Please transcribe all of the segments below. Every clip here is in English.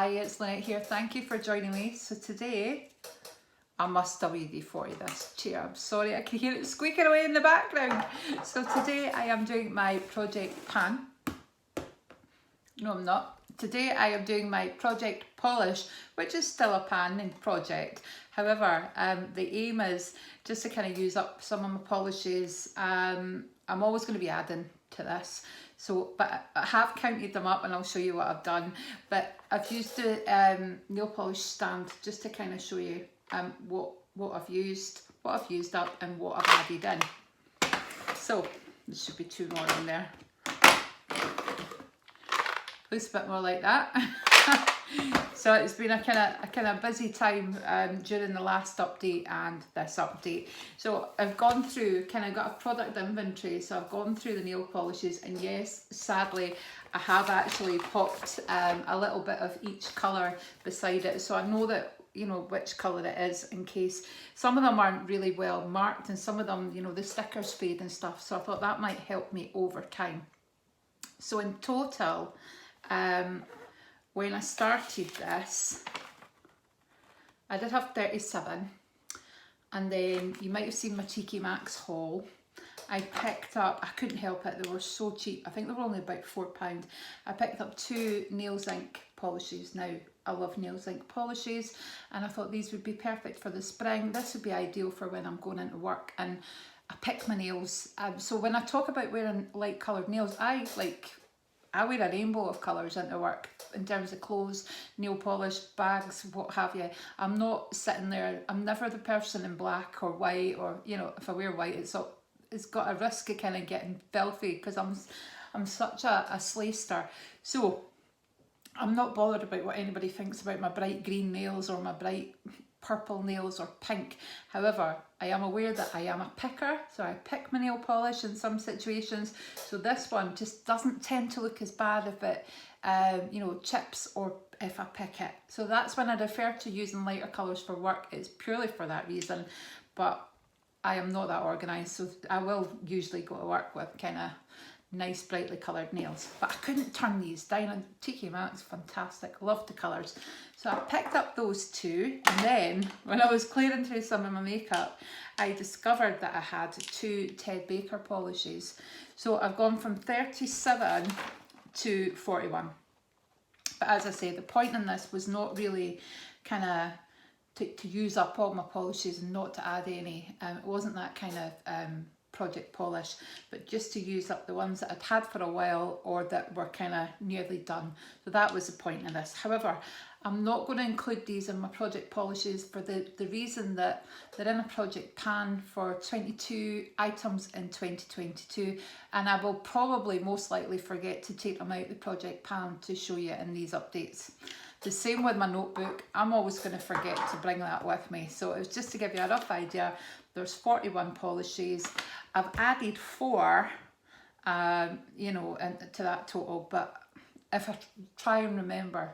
Hi, it's Lynette here. Thank you for joining me. So today, I must WD-40 this chair. I'm sorry, I can hear it squeaking away in the background. So today I am doing my project pan. No, I'm not. Today I am doing my project polish, which is still a pan in project. However, the aim is just to kind of use up some of my polishes. I'm always going to be adding to this. So, but I have counted them up and I'll show you what I've done. But I've used the nail polish stand just to kind of show you what I've used up and what I've added in. So, there should be 2 more in there. Looks a bit more like that. So it's been a kind of busy time during the last update and this update. So I've gone through, kind of got a product inventory, so I've gone through the nail polishes, and yes, sadly, I have actually popped a little bit of each colour beside it, so I know that, you know, which colour it is, in case some of them aren't really well marked and some of them, you know, the stickers fade and stuff, so I thought that might help me over time. So in total, when I started this, I did have 37, and then you might have seen my Cheeky Max haul. I picked up, I couldn't help it, they were so cheap, I think they were only about £4. I picked up 2 nail zinc polishes. Now, I love nail zinc polishes, and I thought these would be perfect for the spring. This would be ideal for when I'm going into work and I pick my nails. So when I talk about wearing light coloured nails, I wear a rainbow of colours into work in terms of clothes, nail polish, bags, what have you. I'm not sitting there, I'm never the person in black or white, or, you know, if I wear white, it's got a risk of kind of getting filthy because I'm such a slayster. So I'm not bothered about what anybody thinks about my bright green nails or my bright purple nails or pink. However, I am aware that I am a picker, so I pick my nail polish in some situations. So this one just doesn't tend to look as bad if it, you know, chips or if I pick it. So that's when I refer to using lighter colours for work. It's purely for that reason, but I am not that organised, so I will usually go to work with kind of nice brightly coloured nails, but I couldn't turn these down. And Cheeky Max, fantastic, love the colours. So I picked up those 2, and then when I was clearing through some of my makeup, I discovered that I had 2 Ted Baker polishes. So I've gone from 37 to 41. But as I say, the point in this was not really kind of to use up all my polishes and not to add any. It wasn't that kind of project polish, but just to use up the ones that I'd had for a while or that were kind of nearly done. So that was the point of this. However, I'm not going to include these in my project polishes for the reason that they're in a project pan for 22 items in 2022, and I will probably most likely forget to take them out the project pan to show you in these updates. The same with my notebook, I'm always going to forget to bring that with me. So it was just to give you a rough idea. There's 41 polishes. I've added 4, you know, to that total, but if I try and remember,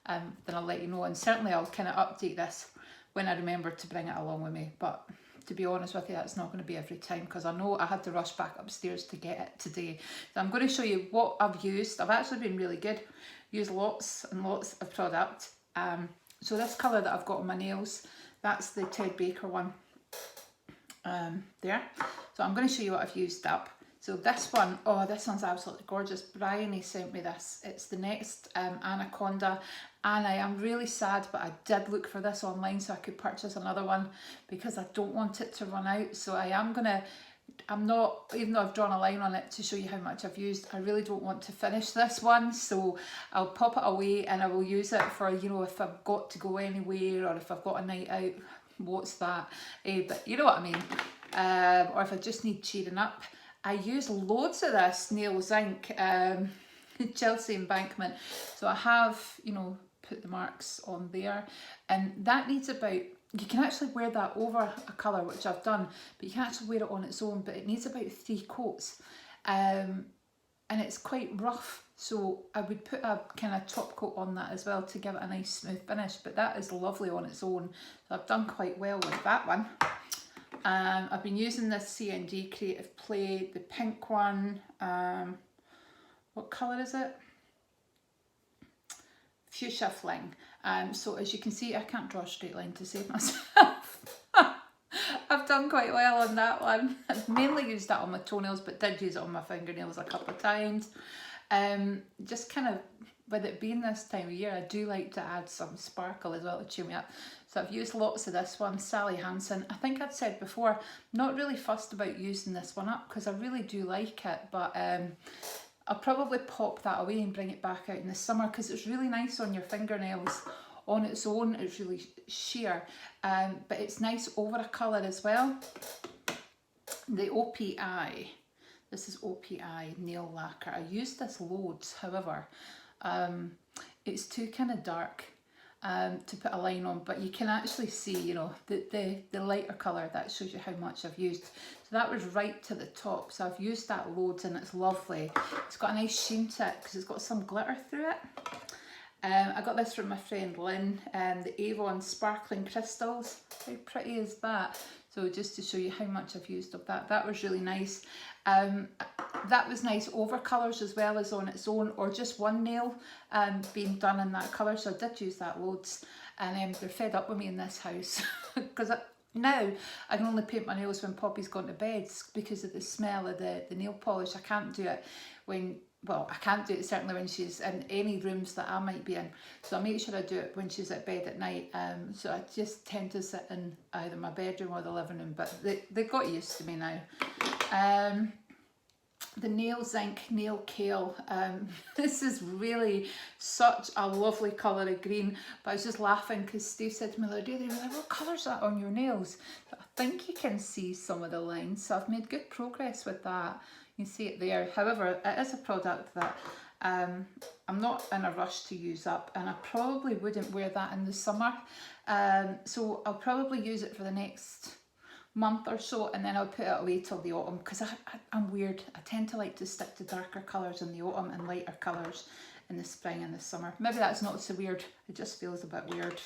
then I'll let you know, and certainly I'll kind of update this when I remember to bring it along with me. But to be honest with you, that's not going to be every time, because I know I had to rush back upstairs to get it today. So I'm going to show you what I've used. I've actually been really good. Used lots and lots of product. So this colour that I've got on my nails, that's the Ted Baker one. There. So I'm going to show you what I've used up. So this one, oh, this one's absolutely gorgeous. Bryony sent me this. It's the next Anaconda, and I am really sad, but I did look for this online so I could purchase another one because I don't want it to run out. So I'm not, even though I've drawn a line on it to show you how much I've used, I really don't want to finish this one, so I'll pop it away and I will use it for, you know, if I've got to go anywhere or if I've got a night out. What's that? But you know what I mean. Or if I just need cheering up. I use loads of this nail zinc, Chelsea Embankment. So I have, you know, put the marks on there, and that needs about, you can actually wear that over a colour, which I've done, but you can actually wear it on its own, but it needs about 3 coats. And it's quite rough, so I would put a kind of top coat on that as well to give it a nice smooth finish, but that is lovely on its own. So I've done quite well with that one. I've been using this CNG Creative Play, the pink one. What colour is it? fuchsia fling. So as you can see, I can't draw a straight line to save myself. I've done quite well on that one. I've mainly used that on my toenails, but did use it on my fingernails a couple of times. Just kind of, with it being this time of year, I do like to add some sparkle as well to cheer me up. So I've used lots of this one, Sally Hansen. I think I'd said before, not really fussed about using this one up because I really do like it, but I'll probably pop that away and bring it back out in the summer because it's really nice on your fingernails on its own. It's really sheer, but it's nice over a colour as well. The OPI, this is OPI nail lacquer. I used this loads, however, it's too kind of dark to put a line on, but you can actually see, you know, the lighter colour, that shows you how much I've used. So that was right to the top, so I've used that loads and it's lovely. It's got a nice sheen to it because it's got some glitter through it. I got this from my friend Lynn, the Avon Sparkling Crystals. How pretty is that? So just to show you how much I've used of that, that was really nice. That was nice over colours as well as on its own, or just one nail being done in that colour, so I did use that loads. And they're fed up with me in this house because now I can only paint my nails when Poppy's gone to bed because of the smell of the nail polish. I can't do it when, well, I can't do it certainly when she's in any rooms that I might be in. So I make sure I do it when she's at bed at night. So I just tend to sit in either my bedroom or the living room, but they got used to me now. The Nail Zinc Nail Kale. This is really such a lovely colour of green, but I was just laughing because Steve said to me the other day, they were like, what colour's that on your nails? But I think you can see some of the lines, so I've made good progress with that. You can see it there. However, it is a product that I'm not in a rush to use up, and I probably wouldn't wear that in the summer. So I'll probably use it for the next month or so, and then I'll put it away till the autumn because I'm weird. I tend to like to stick to darker colours in the autumn and lighter colours in the spring and the summer. Maybe that's not so weird, it just feels a bit weird.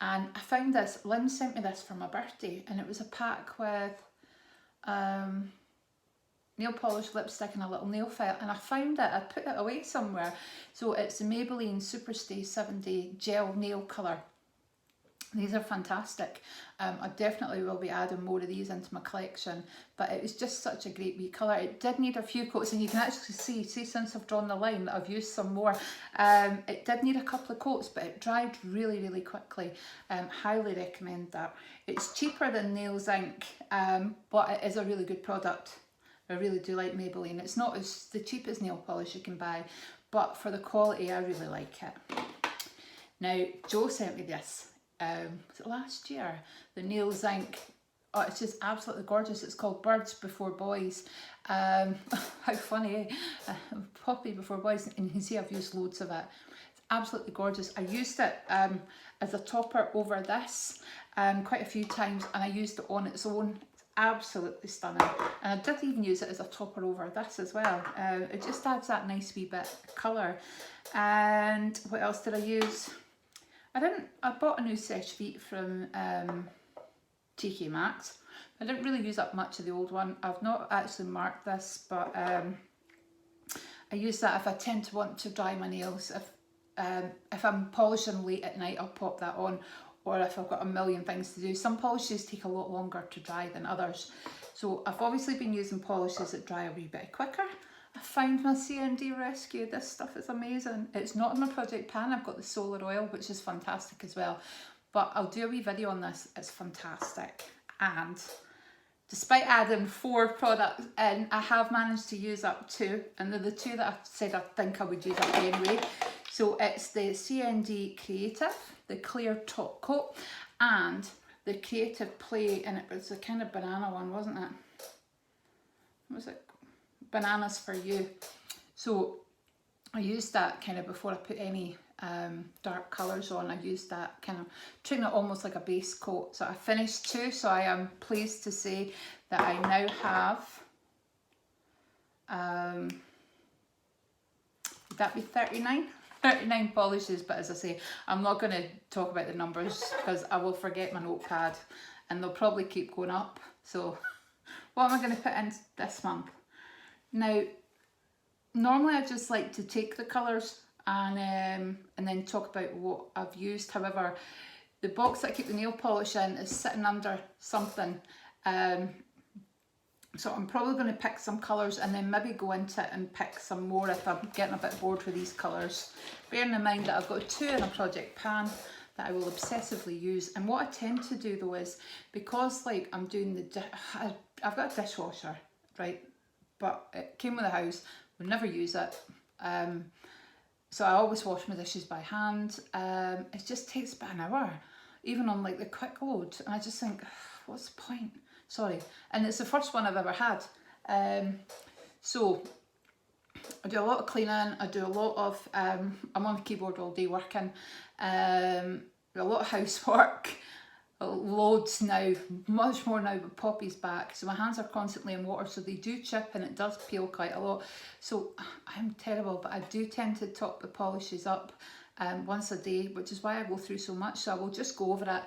And I found this, Lynn sent me this for my birthday, and it was a pack with nail polish, lipstick and a little nail file, and I found it, I put it away somewhere. So it's the Maybelline Superstay 7-Day Gel Nail Colour. These are fantastic. I definitely will be adding more of these into my collection, but it was just such a great wee colour. It did need a few coats, and you can actually see since I've drawn the line that I've used some more. It did need a couple of coats, but it dried really, really quickly. Highly recommend that. It's cheaper than Nail Zinc, but it is a really good product. I really do like Maybelline. It's not as the cheapest nail polish you can buy, but for the quality, I really like it. Now, Joe sent me this. Was it last year? The Nail Zinc. Oh, it's just absolutely gorgeous. It's called Birds Before Boys. How funny, eh? Poppy Before Boys, and you can see I've used loads of it. It's absolutely gorgeous. I used it as a topper over this quite a few times, and I used it on its own. It's absolutely stunning. And I did even use it as a topper over this as well. It just adds that nice wee bit of colour. And what else did I use? I bought a new Seche Vite from TK Maxx. I didn't really use up much of the old one. I've not actually marked this, but I use that if I tend to want to dry my nails. If I'm polishing late at night, I'll pop that on, or if I've got a million things to do. Some polishes take a lot longer to dry than others. So I've obviously been using polishes that dry a wee bit quicker. I found my CND Rescue. This stuff is amazing. It's not in my project pan. I've got the solar oil, which is fantastic as well. But I'll do a wee video on this. It's fantastic. And despite adding 4 products in, I have managed to use up 2. And they're the 2 that I said I think I would use up anyway. So it's the CND Creative, the clear top coat, and the Creative Play. And it was a kind of banana one, wasn't it? What was it? Bananas for You. So I used that kind of before I put any dark colours on. I used that kind of treating it almost like a base coat. So I finished 2, so I am pleased to say that I now have would that be 39 polishes, but as I say, I'm not going to talk about the numbers because I will forget my notepad and they'll probably keep going up. So what am I going to put in this month? Now, normally I just like to take the colours and then talk about what I've used. However, the box that I keep the nail polish in is sitting under something, so I'm probably going to pick some colours and then maybe go into it and pick some more if I'm getting a bit bored with these colours. Bearing in mind that I've got 2 in a project pan that I will obsessively use. And what I tend to do though is, because like I'm doing I've got a dishwasher, right, but it came with the house, we never use it, so I always wash my dishes by hand. It just takes about an hour, even on like the quick load, and I just think, what's the point? Sorry. And it's the first one I've ever had. So I do a lot of cleaning, I do a lot of, I'm on the keyboard all day working, a lot of housework, loads now, much more now with Poppy's back, so my hands are constantly in water, so they do chip and it does peel quite a lot. So I'm terrible, but I do tend to top the polishes up once a day, which is why I go through so much. So I will just go over it,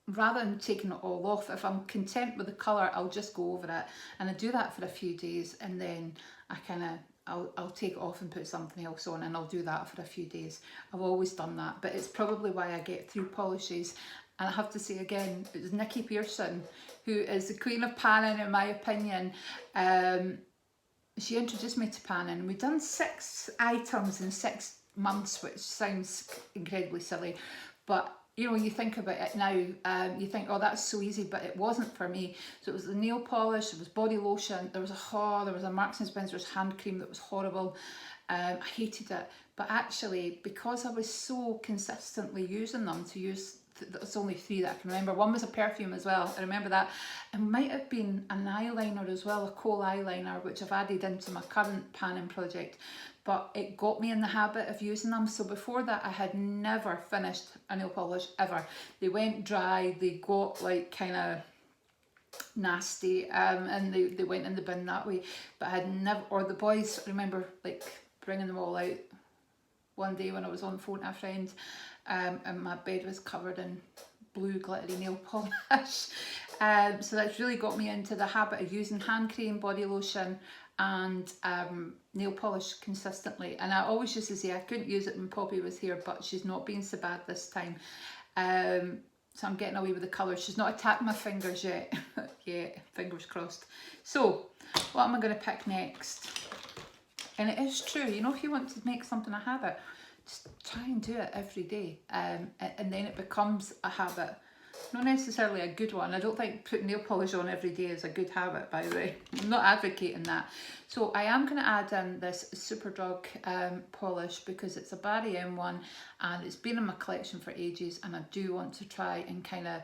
rather than taking it all off. If I'm content with the colour, I'll just go over it, and I do that for a few days, and then I kind of, I'll take it off and put something else on, and I'll do that for a few days. I've always done that, but it's probably why I get through polishes. And I have to say again, it was Nikki Pearson, who is the queen of panning in my opinion. She introduced me to panning. We've done 6 items in 6 months, which sounds incredibly silly, but you know, when you think about it now, you think, oh, that's so easy, but it wasn't for me. So it was the nail polish, there was body lotion, there was a Marks and Spencer's hand cream that was horrible. I hated it, but actually, because I was so consistently using them to use, there's only 3 that I can remember. One was a perfume as well, I remember that. It might have been an eyeliner as well, a kohl eyeliner, which I've added into my current panning project, but it got me in the habit of using them. So before that, I had never finished a nail polish, ever. They went dry, they got like kind of nasty, and they went in the bin that way. But I had never, or the boys, I remember like bringing them all out one day when I was on the phone to a friend, and my bed was covered in blue glittery nail polish. So that's really got me into the habit of using hand cream, body lotion, and nail polish consistently. And I always used to say I couldn't use it when Poppy was here, but she's not been so bad this time. So I'm getting away with the colour. She's not attacked my fingers yet. Yeah, fingers crossed. So what am I going to pick next? And it is true, you know, if you want to make something a habit, just try and do it every day, and then it becomes a habit. Not necessarily a good one. I don't think putting nail polish on every day is a good habit, by the way. I'm not advocating that. So I am going to add in this Superdrug polish, because it's a Barry M one and it's been in my collection for ages, and I do want to try and kind of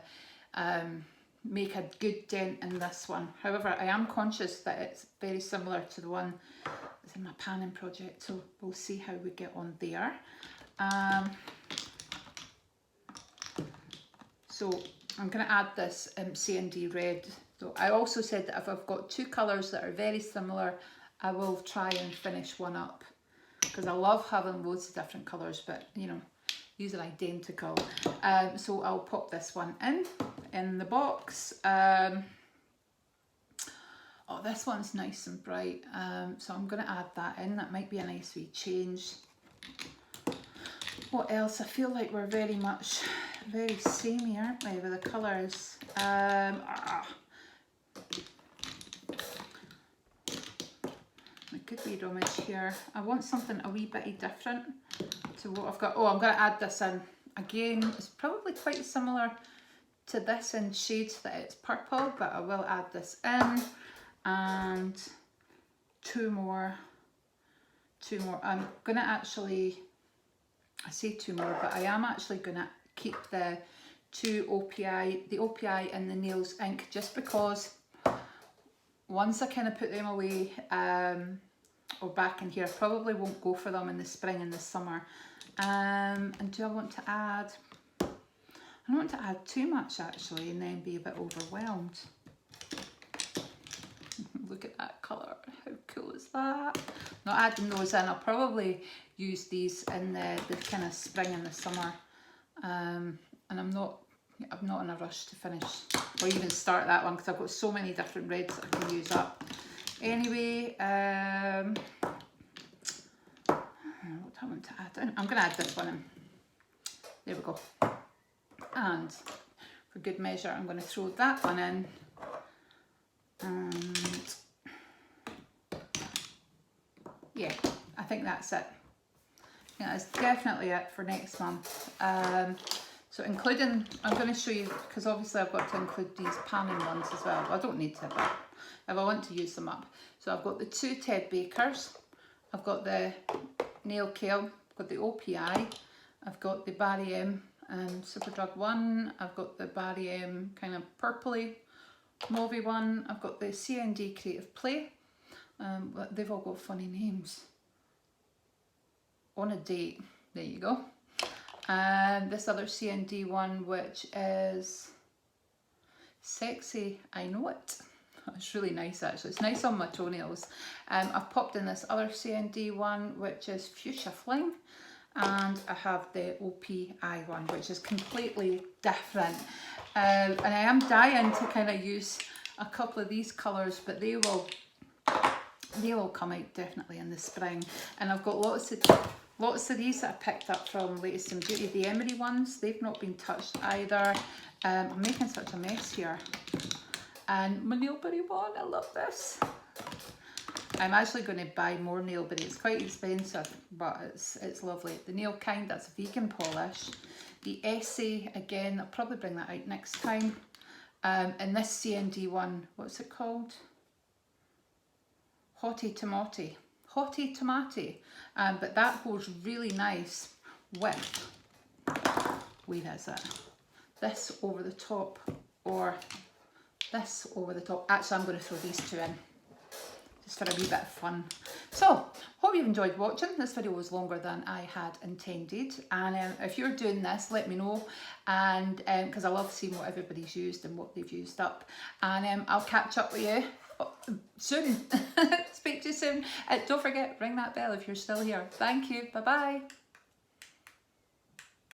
make a good dent in this one. However, I am conscious that it's very similar to the one that's in my panning project, so we'll see how we get on there. So I'm going to add this C&D red. So I also said that if I've got 2 colours that are very similar, I will try and finish one up, because I love having loads of different colours, but you know, these are identical. So I'll pop this one in the box. Oh, this one's nice and bright, so I'm going to add that in. That might be a nice wee change. What else? I feel like we're very samey, aren't we, with the colours? My good wee rummage here. I want something a wee bit different to what I've got. Oh, I'm going to add this in. Again, it's probably quite similar to this in shades that it's purple, but I will add this in. And 2 more. I'm going to actually, I say 2 more, but I am actually going to keep the 2 OPI, the OPI and the Nails ink, just because once I kind of put them away or back in here, I probably won't go for them in the spring and the summer. And do I want to add, I don't want to add too much actually and then be a bit overwhelmed. Look at that colour, how cool is that? Not adding those in, I'll probably use these in the kind of spring and the summer. And I'm not in a rush to finish or even start that one, because I've got so many different reds that I can use up. Anyway, what do I want to add in? I'm going to add this one in. There we go. And for good measure, I'm going to throw that one in. And yeah, I think that's it. Yeah, that's definitely it for next month. So including, I'm going to show you, because obviously I've got to include these panning ones as well. I don't need to, but if I want to use them up. So I've got the 2 Ted Bakers, I've got the Nail Kale, I've got the OPI, I've got the Barry M Superdrug one, I've got the Barry M kind of purpley mauvey one, I've got the CND Creative Play. They've all got funny names. On a Date, there you go. And this other CND one, which is Sexy, I Know It. It's really nice actually, it's nice on my toenails. I've popped in this other CND one, which is Fuchsia Fling. And I have the OPI one, which is completely different. And I am dying to kind of use a couple of these colours, but they will come out definitely in the spring. And I've got lots of these that I picked up from Latest in Beauty, the Emery ones. They've not been touched either. I'm making such a mess here. And my Nailberry one, I love this. I'm actually going to buy more Nailberry. It's quite expensive, but it's lovely. The Nail Kind, that's vegan polish. The Essay, again, I'll probably bring that out next time. And this CND one, what's it called? Hottie Tomati. But that goes really nice with, where is it? This over the top or this over the top. Actually, I'm going to throw these two in just for a wee bit of fun. So, hope you've enjoyed watching. This video was longer than I had intended. And if you're doing this, let me know. And because I love seeing what everybody's used and what they've used up. And I'll catch up with you soon. Speak to you soon. Don't forget, ring that bell if you're still here. Thank you. Bye-bye.